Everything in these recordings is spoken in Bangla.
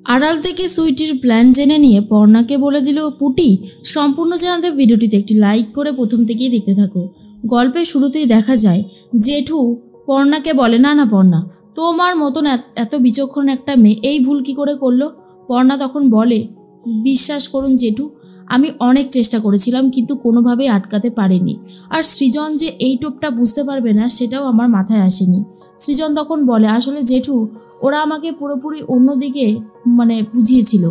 আড়াল থেকে সুইটির প্ল্যান জেনে নিয়ে পর্ণাকে বলে দিল পুটি। সম্পূর্ণ জানাতে ভিডিওটিতে একটি লাইক করে প্রথম থেকেই দেখতে থাকো। গল্পের শুরুতেই দেখা যায় জেঠু পর্ণাকে বলে, না না পর্ণা, তোমার মতন এত বিচক্ষণ একটা মেয়ে এই ভুল কি করে করলো? পর্ণা তখন বলে, বিশ্বাস করুন জেঠু, আমি অনেক চেষ্টা করেছিলাম কিন্তু কোনোভাবেই আটকাতে পারিনি। আর সৃজন যে এই টোপটা বুঝতে পারবে না সেটাও আমার মাথায় আসেনি। সৃজন তখন বলে, আসলে জেঠু ওরা আমাকে পুরোপুরি অন্যদিকে বুঝিয়েছিল,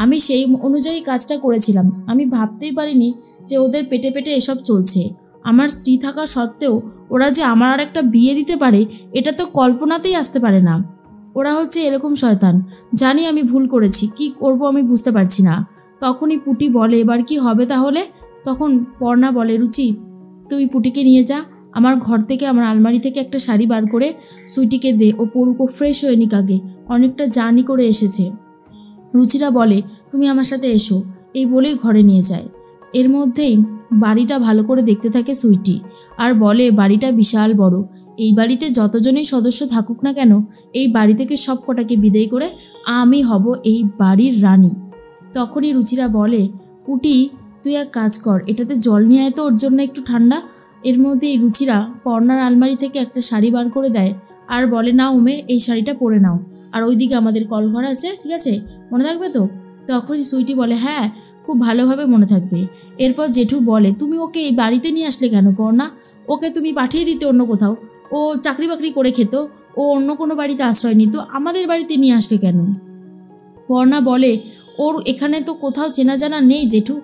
আমি সেই অনুযায়ী কাজটা করেছিলাম। আমি ভাবতেই পারিনি যে ওদের পেটে পেটে এসব চলছে। আমার স্ত্রী থাকা সত্ত্বেও ওরা যে আমার আর একটা বিয়ে দিতে পারে এটা তো কল্পনাতেই আসতে পারে না। ওরা হচ্ছে এরকম শয়তান। জানি আমি ভুল করেছি, কি করব আমি বুঝতে পারছি না। তখনই পুটি বলে, এবার কি হবে তাহলে? তখন পর্ণা বলে, রুচি তুই পুটিকে নিয়ে যা, আমার ঘর থেকে আমার আলমারি থেকে একটা শাড়ি বার করে সুইটিকে দে, ও পড়ুকো, ফ্রেশ হয়ে নিক আগে, অনেকটা জার্নি করে এসেছে। রুচিরা বলে, তুমি আমার সাথে এসো, এই বলেই ঘরে নিয়ে যায়। এর মধ্যেই বাড়িটা ভালো করে দেখতে থাকে সুইটি, আর বলে বাড়িটা বিশাল বড়, এই বাড়িতে যতজনই সদস্য থাকুক না কেন এই বাড়ি থেকে সব কটাকে বিদায় করে আমি হব এই বাড়ির রানী। তখনই রুচিরা বলে, পুটি তুই এক কাজ কর, এটাতে জল নিয়ে আয় তো ওর জন্য একটু ঠান্ডা। এর মধ্যেই রুচিরা পর্ণার আলমারি থেকে একটা শাড়ি বার করে দেয় আর বলে, না উমে এই শাড়িটা পরে নাও, আর ওইদিকে আমাদের কলঘর আছে, ঠিক আছে, মনে থাকবে তো? তখনই সুইটি বলে, হ্যাঁ খুব ভালোভাবে মনে থাকবে। এরপর জেঠু বলে, তুমি ওকে এই বাড়িতে নিয়ে আসলে কেন পর্ণা? ওকে তুমি পাঠিয়ে দিতে অন্য কোথাও, ও চাকরি বাকরি করে খেত, ও অন্য কোনো বাড়িতে আশ্রয় নিত, আমাদের বাড়িতে নিয়ে আসলে কেন? পর্ণা বলে, ওর এখানে তো কোথাও চেনা জানা নেই জেঠু,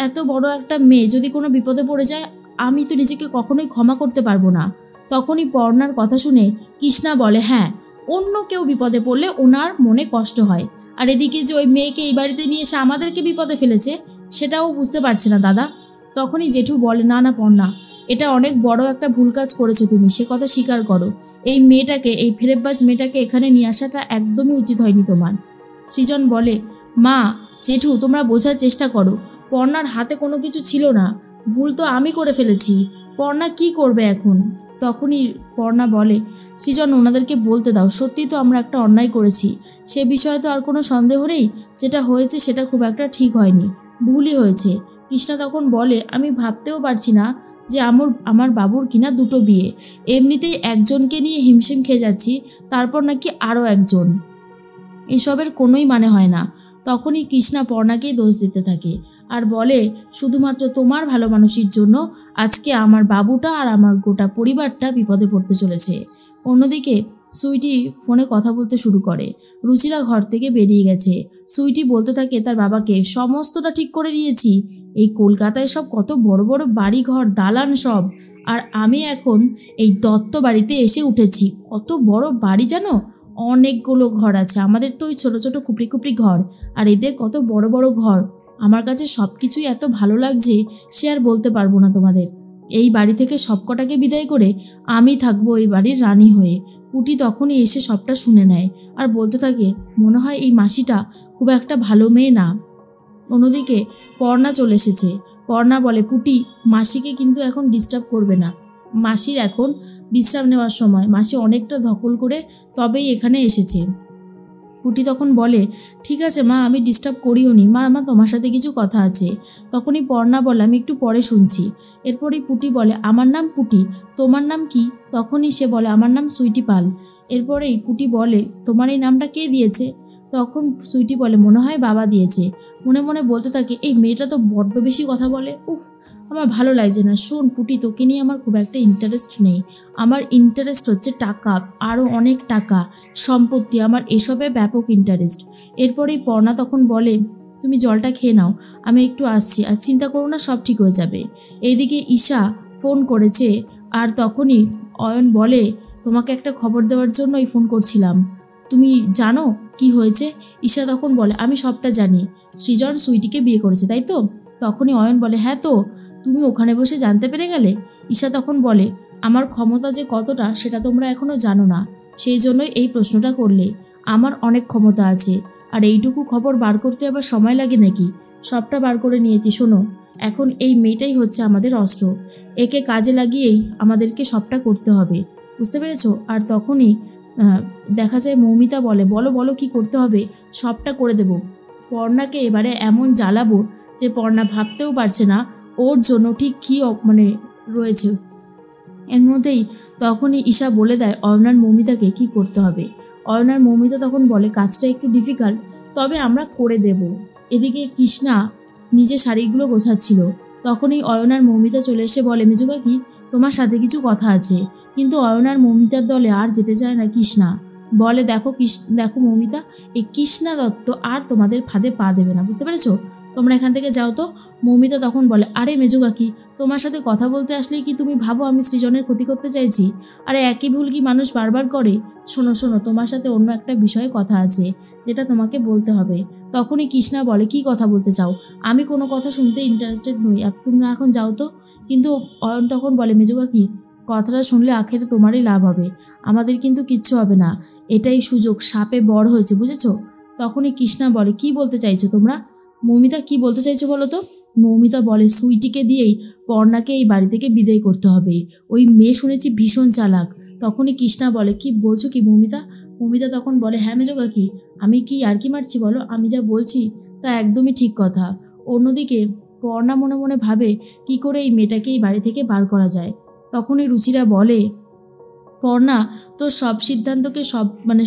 এত বড় একটা মেয়ে যদি কোনো বিপদে পড়ে যায় আমি তো নিজেকে কখনোই ক্ষমা করতে পারবো না। তখনই পর্ণার কথা শুনে কৃষ্ণা বলে, হ্যাঁ অন্য কেউ বিপদে পড়লে ওনার মনে কষ্ট হয়, আর এদিকে যে ওই মেয়েকে এই বাড়িতে নিয়ে এসে আমাদেরকে বিপদে ফেলেছে সেটাও বুঝতে পারছে না দাদা। তখনই জেঠু বলে, না না পর্ণা, এটা অনেক বড় একটা ভুল কাজ করেছো তুমি, সে কথা স্বীকার করো। এই মেয়েটাকে, এই ফেরেববাজ মেয়েটাকে এখানে নিয়ে আসাটা একদমই উচিত হয়নি তোমার। সৃজন বলে, মা জেঠু তোমরা বোঝার চেষ্টা করো, পর্ণার হাতে কোনো কিছু ছিল না, ভুল তো আমি করে ফেলেছি, পর্ণা কি করবে এখন? তখনই পর্ণা বলে, সৃজন ওনাদেরকে বলতে দাও, সত্যি তো আমরা একটা অন্যায় করেছি, সে বিষয়ে তো আর কোনো সন্দেহ নেই, যেটা হয়েছে সেটা খুব একটা ঠিক হয়নি, ভুলই হয়েছে। কৃষ্ণা তখন বলে, আমি ভাবতেও পারছি না যে আমার বাবুর কিনা দুটো বিয়ে, এমনিতেই একজনকে নিয়ে হিমশিম খেয়ে যাচ্ছি, তারপর নাকি আরও একজন, এসবের কোনোই মানে হয় না। তখনই কৃষ্ণা পর্ণাকেই দোষ দিতে থাকে আর বলে, শুধুমাত্র তোমার ভালো মানুষের জন্য আজকে আমার বাবুটা আর আমার গোটা পরিবারটা বিপদে পড়তে চলেছে। অন্যদিকে সুইটি ফোনে কথা বলতে শুরু করে। রুচিরা ঘর থেকে বেরিয়ে গেছে। সুইটি বলতে থাকে তার বাবাকে, সমস্তটা ঠিক করে নিয়েছি, এই কলকাতায় সব কত বড় বড় বাড়ি ঘর দালান সব, আর আমি এখন এই দত্ত বাড়িতে এসে উঠেছি। কত বড় বাড়ি জানো, অনেকগুলো ঘর আছে, আমাদের তো ওই ছোটো ছোটো কুপড়ি কুপড়ি ঘর, আর এদের কত বড় বড় ঘর। আমার কাছে সব কিছুই এত ভালো লাগছে সে আর বলতে পারবো না তোমাদের। এই বাড়ি থেকে সবকটাকে বিদায় করে আমি থাকবো এই বাড়ির রানী হয়ে। পুটি তখনই এসে সবটা শুনে নেয় আর বলতে থাকে, মনে হয় এই মাসিটা খুব একটা ভালো মেয়ে না। অন্যদিকে পর্ণা চলে এসেছে। পর্ণা বলে, পুটি মাসিকে কিন্তু এখন ডিস্টার্ব করবে না, মাসির এখন বিশ্রাম নেওয়ার সময়, মাসি অনেকটা ধকল করে তবেই এখানে এসেছে। পুটি তখন বলে, ঠিক আছে মা, আমি ডিস্টার্ব করিও নি, মা আমার তোমার সাথে কিছু কথা আছে। তখনই পর্ণা বলে, আমি একটু পরে শুনছি। এরপরই পুটি বলে, আমার নাম পুটি, তোমার নাম কি? তখনই সে বলে, আমার নাম সুইটি পাল। এরপরেই পুটি বলে, তোমার এই নামটা কে দিয়েছে? তখন সুইটি বলে, মনে হয় বাবা দিয়েছে। মনে মনে বলতে থাকে, এই মেয়েটা তো বড্ড বেশি কথা বলে, উফ আমার ভালো লাগছে না। শোন পুটি, তোকে নিয়ে আমার খুব একটা ইন্টারেস্ট নেই, আমার ইন্টারেস্ট হচ্ছে টাকা, আরও অনেক টাকা, সম্পত্তি, আমার এসবে ব্যাপক ইন্টারেস্ট। এরপরেই পর্ণা তখন বলে, তুমি জলটা খেয়ে নাও, আমি একটু আসছি, আর চিন্তা করো না, সব ঠিক হয়ে যাবে। এইদিকে ঈশা ফোন করেছে, আর তখনই অয়ন বলে, তোমাকে একটা খবর দেওয়ার জন্যই ফোন করছিলাম, তুমি জানো কি হয়েছে? ঈশা তখন বলে, আমি সবটা জানি, সৃজন সুইটিকে বিয়ে করেছে তাই তো? তখনই অয়ন বলে, হ্যাঁ তো তুমি ওখানে বসে জানতে পেরে গেলে? ঈশা তখন বলে, আমার ক্ষমতা যে কতটা সেটা তোমরা এখনো জানো না, সেই জন্যই এই প্রশ্নটা করলে। আমার অনেক ক্ষমতা আছে, আর এইটুকু খবর বার করতে আবার সময় লাগে নাকি? সবটা বার করে নিয়েছি, শোনো, এখন এই মেয়েটাই হচ্ছে আমাদের অস্ত্র, একে কাজে লাগিয়েই আমাদেরকে সবটা করতে হবে, বুঝতে পেরেছো? আর তখনই দেখা যায় মৌমিতা বলে, বলো বলো কি করতে হবে, সবটা করে দেব। পর্ণাকে এবারে এমন জ্বালাবো যে পর্ণা ভাবতেও পারছে না ওর জন্য ঠিক কী মানে রয়েছে। এর মধ্যেই তখনই ঈশা বলে দেয় অয়নার মৌমিতাকে কি করতে হবে। অয়নার মৌমিতা তখন বলে, কাজটা একটু ডিফিকাল্ট, তবে আমরা করে দেব। এদিকে কৃষ্ণা নিজের শাড়িগুলো গোছাচ্ছিল, তখনই অয়নার মৌমিতা চলে এসে বলে, মেজো কাকি তোমার সাথে কিছু কথা আছে। কিন্তু অয়নার মৌমিতার দলে আর যেতে চায় না কৃষ্ণা। বলে, দেখো মৌমিতা, এই কৃষ্ণা দত্ত আর তোমাদের ফাঁদে পা দেবে না, বুঝতে পেরেছো? তোমরা এখান থেকে যাও তো। মৌমিতা তখন বলে, আরে মেজো কাকি, তোমার সাথে কথা বলতে আসলেই কি তুমি ভাবো আমি সৃজনের ক্ষতি করতে চাইছি? আরে একই ভুল কি মানুষ বারবার করে? শোনো শোনো, তোমার সাথে অন্য একটা বিষয়ে কথা আছে যেটা তোমাকে বলতে হবে। তখনই কৃষ্ণা বলে, কি কথা বলতে চাও? আমি কোনো কথা শুনতে ইন্টারেস্টেড নই, তোমরা এখন যাও তো। কিন্তু অয়ন তখন বলে, মেজো কাকি, কথাটা শুনলে আখেরে তোমারই লাভ হবে, আমাদের কিন্তু কিচ্ছু হবে না। এটাই সুযোগ, সাপে বড় হয়েছে, বুঝেছো? তখনই কৃষ্ণা বলে, কি বলতে চাইছো তোমরা? মৌমিতা, কি বলতে চাইছো বলো তো? মৌমিতা বলে, সুইটিকে দিয়েই পর্ণাকে এই বাড়ি থেকে বিদায় করতে হবে। ওই মেয়ে শুনেছি ভীষণ চালাক। তখনই কৃষ্ণা বলে, কি বলছো কি মৌমিতা? মৌমিতা তখন বলে, হ্যাঁ মেজো কাকি, আমি কি আর কি মারছি বলো? আমি যা বলছি তা একদমই ঠিক কথা। অন্যদিকে পর্ণা মনে মনে ভাবে কি করে এই মেয়েটাকে এই বাড়ি থেকে বার করা যায়। তখনই রুচিরা বলে, পর্ণা, তোর সব সিদ্ধান্তকে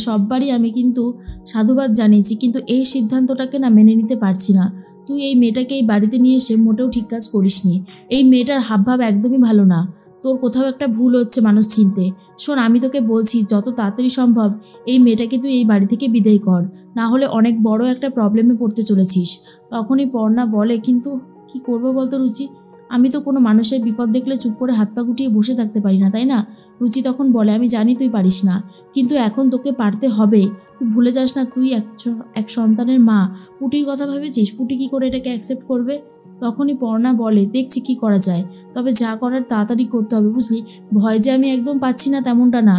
সববারই আমি কিন্তু সাধুবাদ জানিয়েছি, কিন্তু এই সিদ্ধান্তটাকে না মেনে নিতে পারছি না। তুই এই মেয়েটাকে এই বাড়িতে নিয়ে এসে মোটেও ঠিক কাজ করিসনি। এই মেয়েটার হাবভাব একদমই ভালো না, তোর কোথাও একটা ভুল হচ্ছে মানুষ চিনতে। শোন, আমি তোকে বলছি যত তাড়াতাড়ি সম্ভব এই মেয়েটাকে তুই এই বাড়ি থেকে বিদায় কর, না হলে অনেক বড় একটা প্রবলেমে পড়তে চলেছিস। তখনই পর্ণা বলে, কিন্তু কি করবো বলতো রুচি, আমি তো কোনো মানুষের বিপদ দেখলে চুপ করে হাত পা গুটিয়ে বসে থাকতে পারি না, তাই না? রুচি তখন বলে, আমি জানি তুই পারিস না, কিন্তু এখন তোকে পারতে হবে। তুই ভুলে যাস না তুই এক সন্তানের মা। পুটির কথা ভেবেছিস? পুটি কি করে এটাকে অ্যাকসেপ্ট করবে? তখনই পর্ণা বলে, দেখছি কি করা যায়, তবে যা করার তাড়াতাড়ি করতে হবে, বুঝলি? ভয় যে আমি একদম পাচ্ছি না তেমনটা না,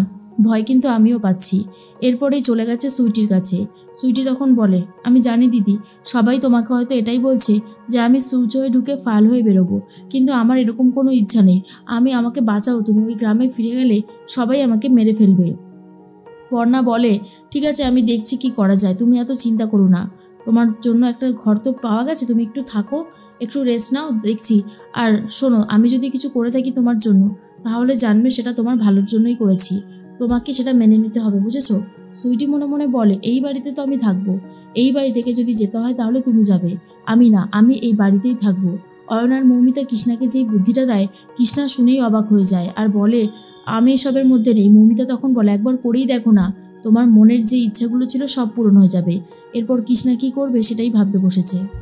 ভয় কিন্তু আমিও পাচ্ছি। এরপরেই চলে গেছে সুইটির কাছে। সুইটি তখন বলে, আমি জানি দিদি, সবাই তোমাকে হয়তো এটাই বলছে যে আমি সুইচ হয়ে ঢুকে ফাল হয়ে বেরোবো, কিন্তু আমার এরকম কোনো ইচ্ছা নেই। আমাকে বাঁচাও, তুমি ওই গ্রামে ফিরে গেলে সবাই আমাকে মেরে ফেলবে। পর্ণা বলে, ঠিক আছে, আমি দেখছি কি করা যায়, তুমি এত চিন্তা করো না। তোমার জন্য একটা ঘর তো পাওয়া গেছে, তুমি একটু থাকো, একটু রেস্ট নাও, দেখছি। আর শোনো, আমি যদি কিছু করে থাকি তোমার জন্য, তাহলে জানবে সেটা তোমার ভালোর জন্যই করেছি, তোমাকে সেটা মেনে নিতে হবে, বুঝেছো? সুইটি মনে মনে বলে, এই বাড়িতে তো আমি থাকবো, এই বাড়ি থেকে যদি যেতে হয় তাহলে তুমি যাবে, আমি না, আমি এই বাড়িতেই থাকবো। অয়নার মৌমিতা কৃষ্ণাকে যেই বুদ্ধিটা দেয়, কৃষ্ণা শুনেই অবাক হয়ে যায় আর বলে, আমি এসবের মধ্যে নেই। মৌমিতা তখন বলে, একবার করেই দেখো না, তোমার মনের যে ইচ্ছাগুলো ছিল সব পূরণ হয়ে যাবে। এরপর কৃষ্ণা কি করবে সেটাই ভাবতে বসেছে।